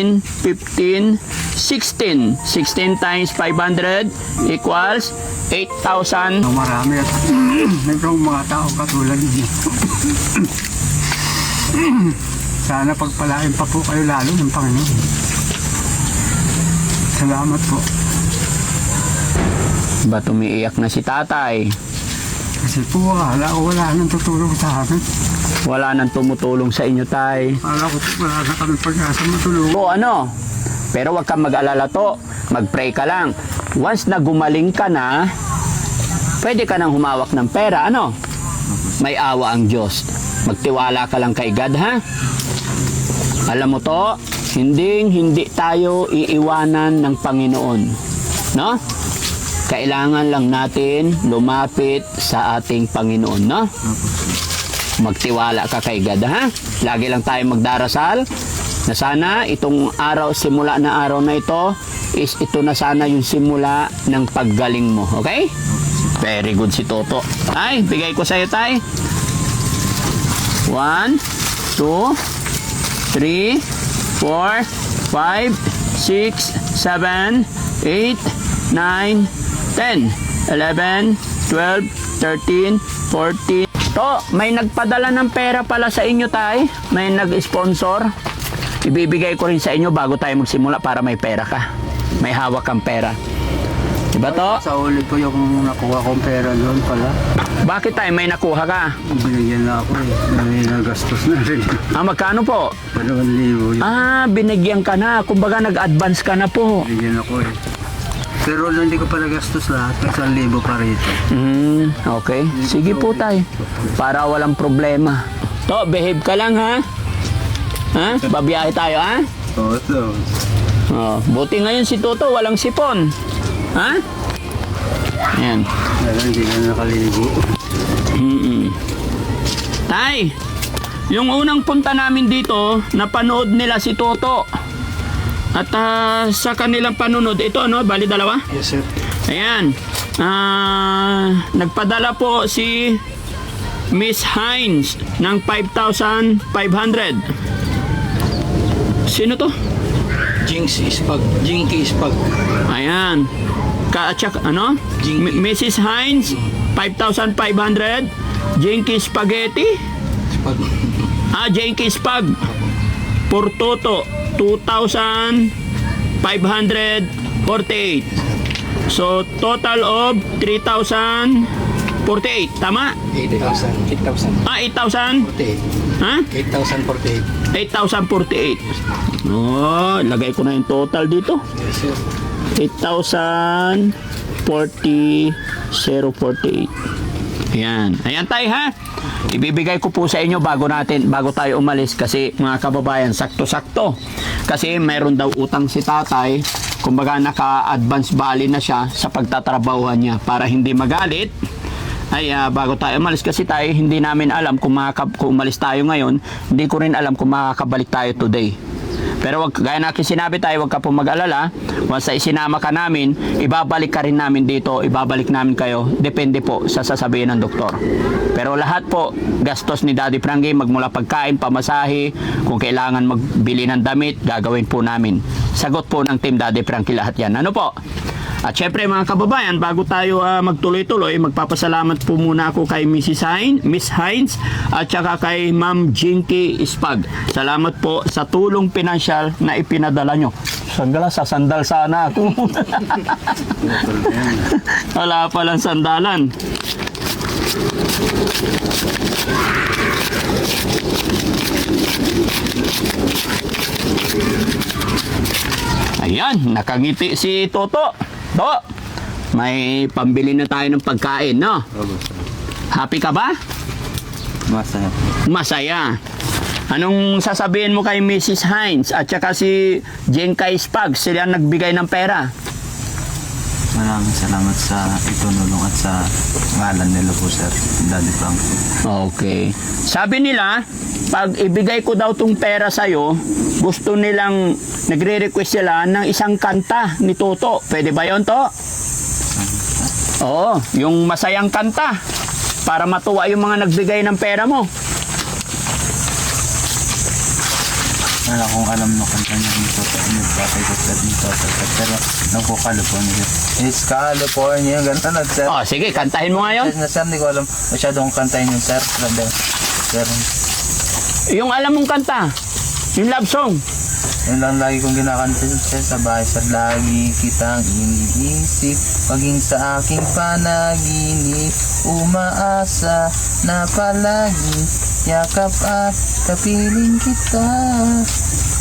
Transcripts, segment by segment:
15, 16. 16 times 500 equals 8,000. Marami at mayroong mga tao katulad niyo. Sana pagpalain pa po kayo lalo ng Panginoon. Salamat po. Ba't umiiyak na si tatay? Kasi po wala nang tutulong sa amin. Wala nang tumutulong sa inyo, tay. Wala na kami pag-asa matulungan. O ano? Pero wag kang mag-alala to. Mag-pray ka lang. Once na gumaling ka na, pwede ka nang humawak ng pera. Ano? May awa ang Diyos. Magtiwala ka lang kay God, ha? Alam mo to, hindi tayo iiwanan ng Panginoon. No? Kailangan lang natin lumapit sa ating Panginoon, no? Magtiwala ka kay God, ha? Lagi lang tayo magdarasal na sana itong araw, simula na araw na ito, is ito na sana yung simula ng paggaling mo, okay? Very good si Toto. Tay, bigay ko sa'yo, tay. 1, 2, 3, 4, 5, 6, 7, 8, 9, 10, 11, 12, 13, 14. To, may nagpadala ng pera pala sa inyo, tay. May nag-sponsor. Ibibigay ko rin sa inyo bago tayo magsimula para may pera ka. May hawak kang pera. Diba to? Sa uli po yung nakuha kong pera doon pala. Bakit tayo may nakuha ka? Binigyan na ako eh. May nagastos na rin. Magkano po? 2,000 yun. Binigyan ka na. Kumbaga nag-advance ka na po. Binigyan ako eh. Pero hindi ko pa nagastos lahat. 1,000 pa rito. Okay. Sige po tay. Para walang problema. To, behave ka lang ha. Ha? Babiyahe tayo ha? Oo, so. Buti ngayon si Toto walang sipon. Ha? Ayan. Hindi na nakaligo. Tay, yung unang punta namin dito, napanood nila si Toto. At sa kanilang panunod, ito no, bali dalawa? Yes, sir. Ayan. Nagpadala po si Miss Hines ng 5,500. Sino to? Jinky Spag. Ayan. Ano? Mrs. Hines, 5,500. Jinky Spaghetti. Spag. Jinky Spag. For Toto, 2,548. So, total of 3,048. Tama? 8,000. 8,000? 48. Ha? 8,048. 8,048. Lagay ko na yung total dito. Yes, sir. 8,048. Ayan. Ayan tayo ha. Ibibigay ko po sa inyo bago tayo umalis kasi mga kababayan, sakto-sakto. Kasi mayroon daw utang si tatay. Kumbaga naka-advance bali na siya sa pagtatrabahuhan niya para hindi magalit. Ay bago tayo umalis kasi tayo hindi namin alam kung umalis tayo ngayon, hindi ko rin alam kung makakabalik tayo today. Pero gaya na aking sinabi tayo, wag ka po mag-alala. Once sa isinama ka namin, ibabalik ka rin namin dito, ibabalik namin kayo. Depende po sa sasabihin ng doktor. Pero lahat po, gastos ni Daddy Frankie, magmula pagkain, pamasahe, kung kailangan magbili ng damit, gagawin po namin. Sagot po ng Team Daddy Frankie lahat yan. Ano po? At syempre mga kababayan, bago tayo magtuloy-tuloy, magpapasalamat po muna ako kay Miss Hines at saka kay Ma'am Jinky Spag. Salamat po sa tulong pinansyal na ipinadala nyo. Sandala, sasandal sana ako. Wala palang sandalan. Ayan, nakangiti si Toto. To, may pambili na tayo ng pagkain, no? Happy ka ba? Masaya. Masaya. Anong sasabihin mo kay Mrs. Hines at saka si Jinky Spag? Sila nagbigay ng pera. Maraming salamat sa itunulong at sa ngalan nila po, sir. Daddy Frankie. Okay. Sabi nila, pag ibigay ko daw tong pera sa'yo, gusto nilang, nagre-request sila ng isang kanta ni Toto. Pwede ba yun, To? Oo, yung masayang kanta. Para matuwa yung mga nagbigay ng pera mo. Wala akong alam na kanta niya ni Toto. sir dito sir. Pero nang po California sir. It's California, gano'n na sir. Oh, sige, kantahin mo ngayon. Sir, hindi ko alam masyadong kantahin yun sir. Sir, Yung alam mong kanta, yung love song. yun lang lagi kong kinakanta sir sa bahay sir. Lagi kitang iniisip, paging sa aking panaginip, umaasa na palagi, yakap at kapiling kita.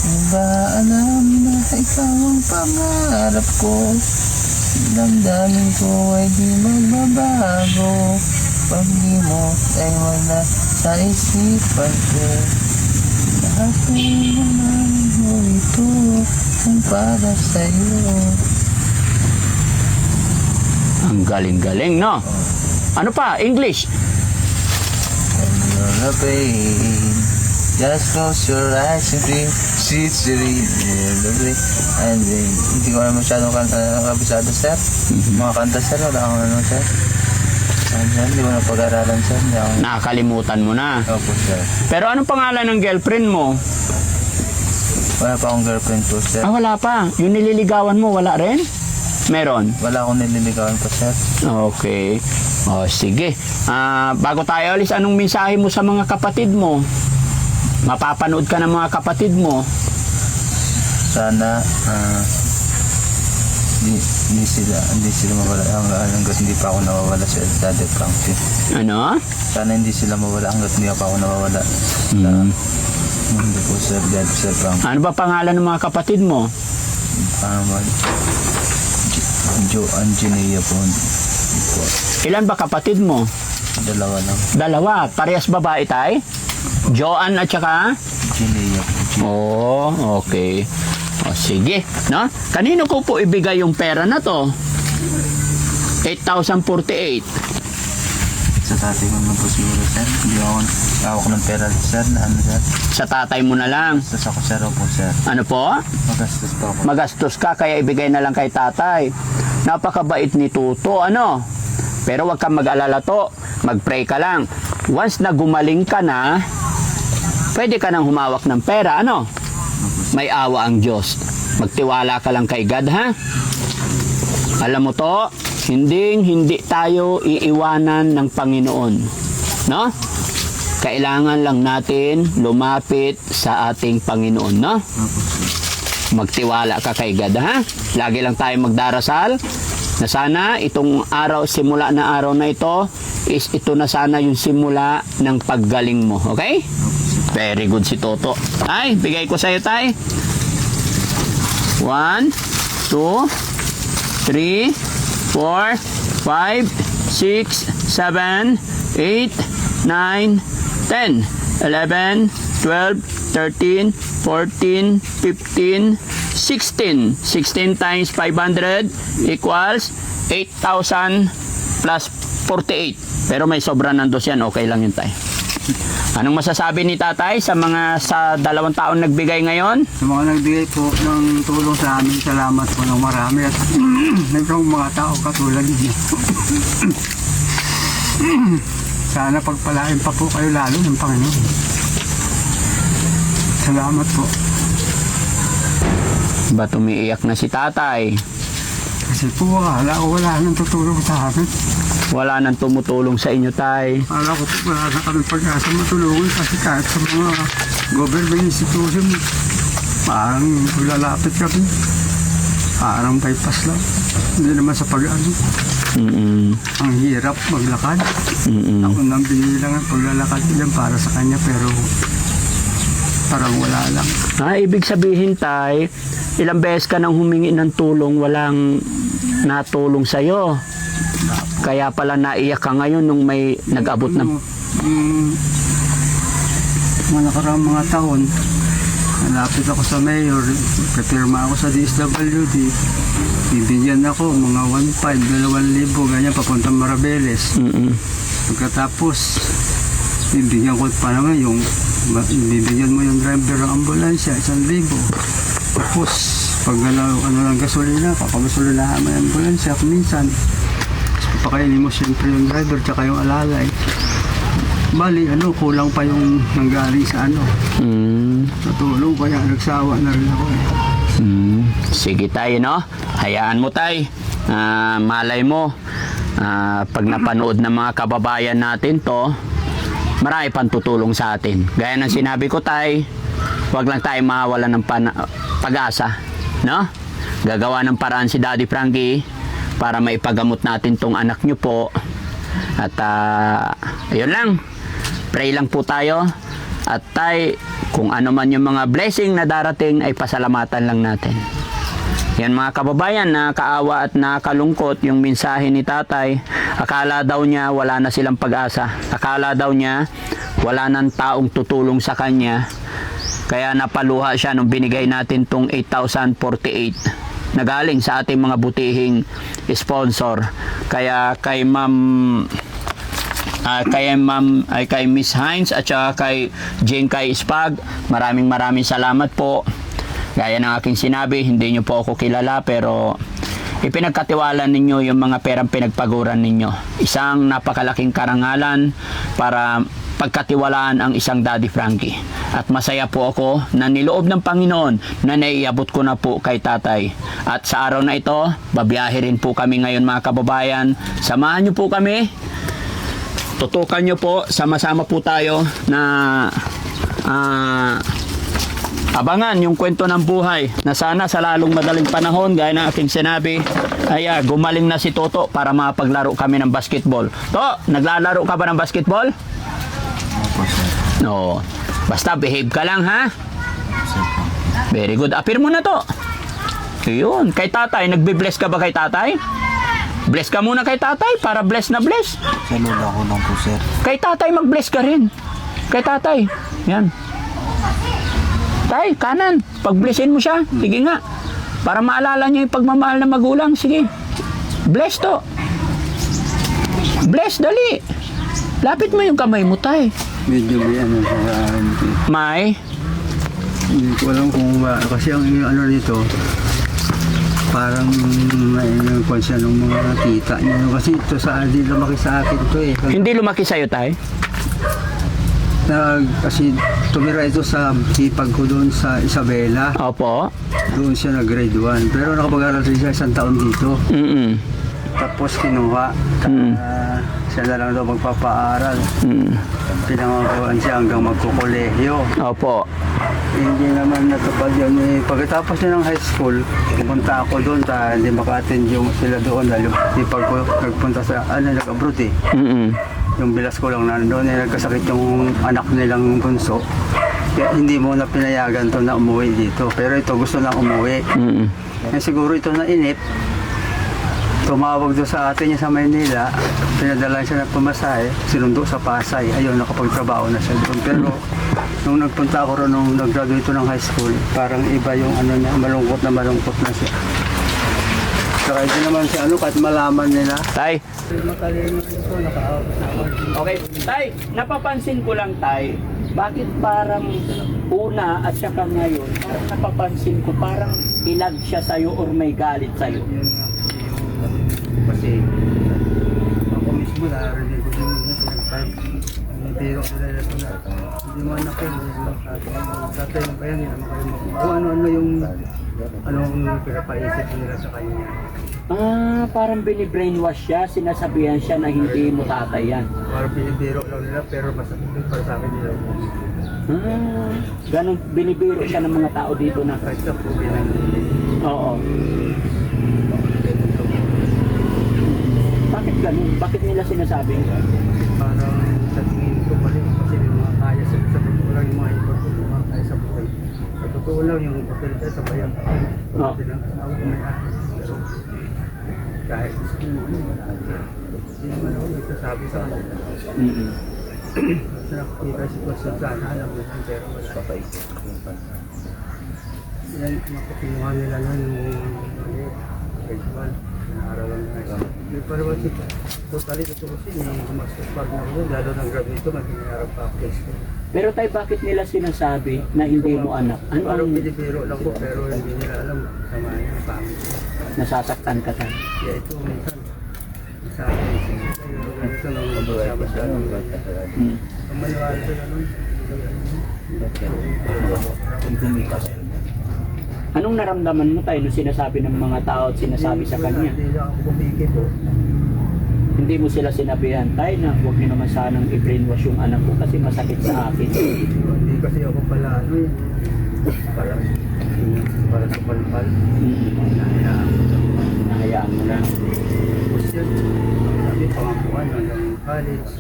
Di ba alam na ikaw ang pangarap ko? Damdamin ko ay di magbabago. Pag di mo ay wala sa isipan ko. Lahat ng naman mo ito ang para sa'yo. Ang galing-galing, no? Ano pa? English. And you're the pain. Just close your eyes and dream. Sweet dream. You're the pain. And then, hindi ko na masyadong kabisado, sir. Mga kanta, sir. Wala akong ano, sir. Hindi ko na pag-aralan, sir. Hindi ako... Nakakalimutan mo na. Opo, sir. Pero anong pangalan ng girlfriend mo? Wala pa akong girlfriend po, sir. Ah, wala pa. Yung nililigawan mo, wala rin? Meron? Wala akong nililigawan pa, sir. Okay. O, sige. Bago tayo alis, anong mensahe mo sa mga kapatid mo? Mapapanood ka ng mga kapatid mo. Sana, hindi sila mawala hanggat hindi pa ako nawawala sa Daddy Frankie. Ano? Sana hindi sila mawala hanggat hindi pa ako nawawala. Hindi po sir, Daddy Sir Frankie. Ano ba pangalan ng mga kapatid mo? Joe Anginea po. Ilan ba kapatid mo? Dalawa lang. Dalawa. Parehas babae tay? Joanne at saka? Anginea po. Oh, okay. O, sige. No? Kanino ko po ibigay yung pera na to? 8,048. Sa tatay ko naman po siguro sir. Hindi ako hawak ng pera sir na ano sir. Sa tatay mo na lang. Tapos ako sir po sir. Ano po? Magastos pa ako. Magastos ka, kaya ibigay na lang kay tatay. Napakabait ni Tuto, ano? Pero wag kang mag-alala to. Mag-pray ka lang. Once na gumaling ka na, pwede ka nang humawak ng pera, ano? May awa ang Diyos. Magtiwala ka lang kay God, ha? Alam mo to, hindi tayo iiwanan ng Panginoon. No? Kailangan lang natin lumapit sa ating Panginoon, no? Magtiwala ka kay God, ha? Lagi lang tayo magdarasal na sana itong araw, simula na araw na ito, is ito na sana yung simula ng paggaling mo, okay? Very good si Toto. Ay, bigay ko sa'yo, tay. 1, 2, 3, 4, 5, 6, 7, 8, 9, 10, 11, 12, 13, 14, 15, 16. 16 times 500 equals 8,000 plus 48. Pero may sobra ng dos yan, okay lang yun, tay. Anong masasabi ni tatay sa mga sa 2 taon nagbigay ngayon? Sa mga nagbigay po ng tulong sa amin, salamat po ng marami at nagkong mga tao katulad niyo. Sana pagpalain pa po kayo lalo ng Panginoon. Salamat po. Ba't umiiyak na si tatay? Kasi po wala nang tutulong sa amin. Wala nang tumutulong sa inyo, tay. Akala ko po wala na kami pag-asa matulungan kasi kahit sa mga government institution, parang lalapit kami. Parang bypass lang. Hindi naman sa pag-ano. Ang hirap maglakad. Ako nang binilang ang paglalakad yan para sa kanya pero parang wala lang. Ibig sabihin, tay, ilang beses ka nang humingi ng tulong, walang natulong sa'yo. Kaya pala naiyak ka ngayon nung may nag-abot ng... Mga nakaraang mga taon, nalapit ako sa mayor, kapirma ako sa DSWD, bibigyan ako mga 1,500, 2,000, ganyan, papuntang Marabeles. Pagkatapos, bibigyan ko pa naman bibigyan mo yung driver ng ambulansya, 1,000. Tapos, pag ano lang gasolina, papagasolinahan mo yung ambulansya, minsan, pakainin mo siyempre yung driver tsaka yung alalay. Bali, kulang pa yung nanggaling sa sa tulong, kaya nagsawa na rin ako. Sige tayo, no? Hayaan mo tayo. Malay mo, pag napanood ng mga kababayan natin to, marami pang tutulong sa atin. Gaya ng sinabi ko tay, wag lang tayo mawalan ng pag-asa, no? Gagawa ng paraan si Daddy Frankie para maipagamot natin tong anak nyo po. At ayun lang, pray lang po tayo. At tay, kung ano man yung mga blessing na darating ay pasalamatan lang natin. Yan mga kababayan, nakaawa at nakalungkot yung mensahe ni tatay. Akala daw niya wala na silang pag-asa. Akala daw niya wala nang taong tutulong sa kanya. Kaya napaluha siya nung binigay natin tong 8,048 na galing sa ating mga butihing sponsor. Kaya kay kay Miss Hines at saka kay Jane Kai Spag, maraming salamat po. Gaya ng aking sinabi, hindi nyo po ako kilala pero ipinagkatiwala ninyo yung mga perang pinagpaguran ninyo. Isang napakalaking karangalan para pagkatiwalaan ang isang Daddy Frankie. At masaya po ako na niloob ng Panginoon na naiabot ko na po kay tatay. At sa araw na ito, babiyahe rin po kami ngayon mga kababayan. Samahan nyo po kami. Tutukan nyo po, sama-sama po tayo na abangan yung kwento ng buhay na sana sa lalong madaling panahon, gaya ng aking sinabi, ay gumaling na si Toto para mapaglaro kami ng basketball. To, naglalaro ka ba ng basketball? Opo, sir. No. Basta behave ka lang, ha? Very good. Apir mo na to. Yun. Kay tatay, nagbe-bless ka ba kay tatay? Bless ka muna kay tatay para bless na bless. Sa lola ko lang po, sir. Kay tatay, mag-bless ka rin. Kay tatay. Yan. Tay, kanan. Pag-blessin mo siya. Sige nga. Para maalala niya yung pagmamahal ng magulang. Sige. Bless to. Bless, dali. Lapit mo yung kamay mo, tay. Medyo may ano sa akin. May. Hindi ko alam kung kasi ang ano nito, parang may konsya ng mga tita niyo. Kasi ito sa hindi lumaki sa akin to eh. Hindi lumaki sa'yo, tay? Kasi tumira ito sa sipag ko doon sa Isabela. Opo. Doon siya nag-grade 1. Pero nakapag-aral siya isang taon dito. Mm-mm. Tapos kinuha. Mm. Siya na lang daw magpapaaral. Mm. Pinangakuan siya hanggang magkukolehiyo. Opo. Hindi naman natupad yun. Pagkatapos niya ng high school, pumunta ako doon. Hindi maka-attend yung sila doon. Dahil sipag ko nagpunta sa, nag-abroad eh. Mm-mm. Yung bilas ko lang nandoon, nagkasakit yung anak nilang bunso. Kaya hindi mo na pinayagan to na umuwi dito. Pero ito gusto lang umuwi. Mm-mm. Siguro ito na inip. Tumawag doon sa atin niya sa Maynila. Pinadala siya ng pamasahe. Sinundo sa Pasay. Ayun, nakapagtrabaho na siya doon. Pero nung nagpunta ako ron, nung nag-graduate ito ng high school, parang iba yung ano niya, malungkot na siya. Saka hindi naman siya kahit malaman nila. Tay. Matalino ito, Okay, tay, napapansin ko lang tay, bakit parang una at saka ngayon, parang napapansin ko parang ilag siya sa'yo or may galit sa'yo. Kasi ako mismo narinig ko din yun sa nabiro sila ito na hindi mo anak yun, tatay mo pa yan, hindi naman kayo kung ano-ano yung anong pinapaisip nila sa kanya. Parang binibrainwash siya, sinasabihan siya na hindi mo tatay yan. Parang binibiro lang nila pero masakit para sa akin nila. Ganun, binibiro siya ng mga tao dito na. Kahit sa po bilang Oo. Bakit ganun? Bakit nila sinasabi? parang sa tingin ko pa rin kasi may mga kaya sa totoo lang yung mga ipot yung mga kaya sa buhay. Sa totoo lang yung hotel kaya sa bayan. Kasi lang asawa ko may ahis. Pero kahit gusto mo hindi naman ako nagsasabi sa kanila. Kasi nakikita si Pastor sana alam mo yung pero wala. Papaisip. Yan, makukuha nila nun yung festival. Naaralan na ito. Pero kasi totally tuturusin yung gumastos pag na ko lalo ng grabe ito mag-inarap pa ako. Pero tayo, bakit nila sinasabi na hindi mo anak? Ano Parang ang pinipiro lang ko pero hindi nila alam sama niya ang family. nasasaktan ka tayo? Kaya ito minsan sa akin ganito nang mababa siya nung ang maniwala sila nun Anong naramdaman mo tayo nung sinasabi ng mga tao at sinasabi sa kanya? Hindi lang ako kumikip po. Hindi mo sila sinabihan tayo na huwag niyo naman sanang i-brainwash yung anak ko kasi masakit sa akin. Hindi kasi ako pala ano yun. Para sa palpal. Nahayaan mo lang. Tapos yun, sabi pangapuan hanggang college.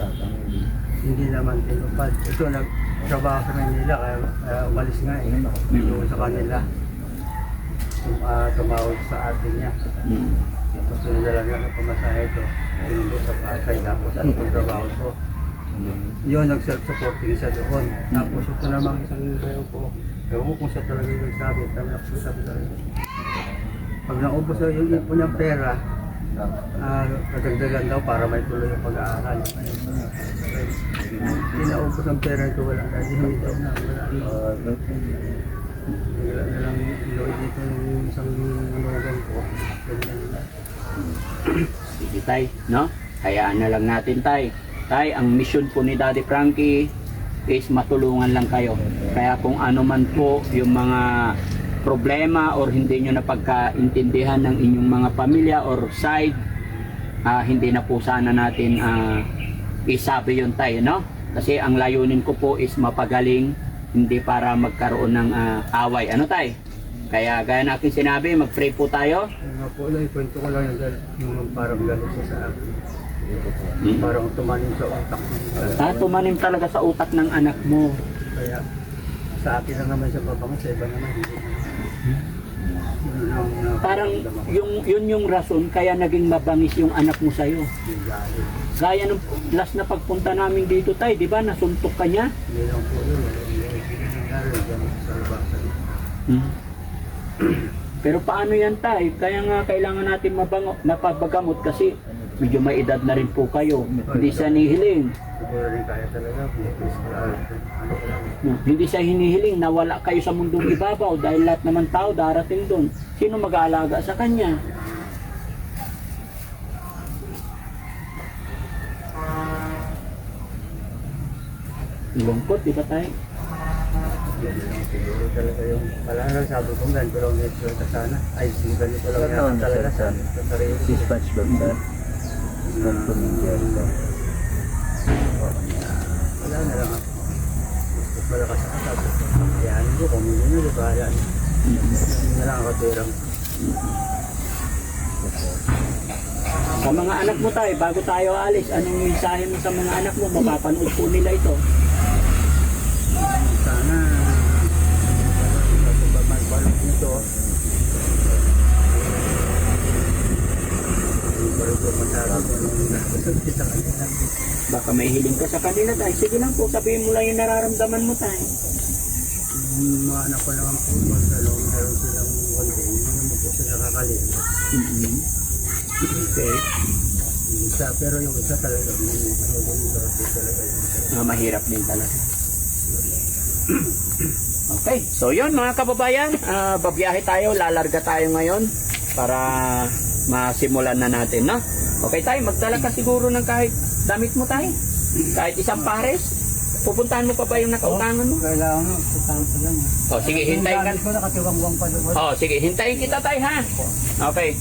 Hindi naman tinupad. Ito, nagtrabaho sa Manila kaya umalis nga eh. Doon sa kanila. Tumawag sa atin niya. Tapos sinadala nga ng pamasahe ito. Pinundo sa Pasay. Tapos ano pang trabaho ko. Yun, nag-self-supporting siya doon. Tapos ito namang isang bayo ko. Ewan ko kung siya talaga yung nagsabi. Sabi talaga. Pag naubos na yung ipon ng pera, nadagdagan daw para may tuloy yung pag-aaral. Hindi naubos ang pera ito, wala na. Hindi daw na, wala na. Wala na lang iloy dito yung isang manugang ko. Ganyan na. Sige tay, no? Hayaan na lang natin tay. Tay, ang mission po ni Daddy Frankie is matulungan lang kayo. Kaya kung ano man po yung mga problema or hindi nyo napagkaintindihan ng inyong mga pamilya or side, hindi na po sana natin isabi yun tayo, no? Kasi ang layunin ko po is mapagaling, hindi para magkaroon ng away. Ano tay? Kaya gaya na aking sinabi, mag-pray po tayo. Nga po lang, ikwento ko lang yung parang galit siya sa akin. Parang tumanim sa utak niya. Tumanim talaga sa utak ng anak mo. Kaya sa akin lang naman siya pabango, sa iba naman hindi. Yun lang na- Parang yun yung rason kaya naging mabangis yung anak mo sa'yo. Yung galit. Gaya nung last na pagpunta namin dito tay, di ba? Nasuntok ka niya. Hindi lang po yun. Nangyari dyan sa labasan. Pero paano yan tay? Kaya nga kailangan natin mapabagamot kasi medyo may edad na rin po kayo. Hindi siya hinihiling. Siguro rin kaya talaga. Ano ko lang. Hindi siya hinihiling na wala kayo sa mundong ibabaw dahil lahat naman tao darating doon. Sino mag-aalaga sa kanya? Lungkot, di ba tayo? Yan lang siguro talaga yung wala lang sabi ko ganito lang medyo ka sana. Ay, ganito lang Saan yan naman talaga siya, sa sarili. Si SpongeBob sir. Wala na lang ako. Gusto malakas ako sabi ko. Ayan ko, kung hindi nyo, di ba? Ayan. Hindi na lang ako tirang. Sa mga anak mo tayo, bago tayo alis, anong mensahe mo sa mga anak mo? Mapapanood po nila ito. Sana pagbabalak nito hindi ko rin po masabi kung anong nasasabi sa kanila. Baka may hiling ka sa kanila tayo. Sige lang po, sabihin mo lang yung nararamdaman mo tayo. Yung mga anak ko naman po meron silang konti, hindi naman po sila nakakalimot. Okay. Isa, pero yung isa talaga talaga yun. Mahirap din talaga. Okay, so yun mga kababayan, babiyahe tayo, lalarga tayo ngayon para masimulan na natin, no? Okay tayo, magdala ka siguro ng kahit damit mo tayo, kahit isang pares. Pupuntahan mo pa ba yung nakautangan mo? Kailangan mo, putang ko lang. Oh, sige, hintayin ka. Yung gamit ko nakatiwangwang pa doon. Oh, sige, hintayin kita tayo ha. Okay.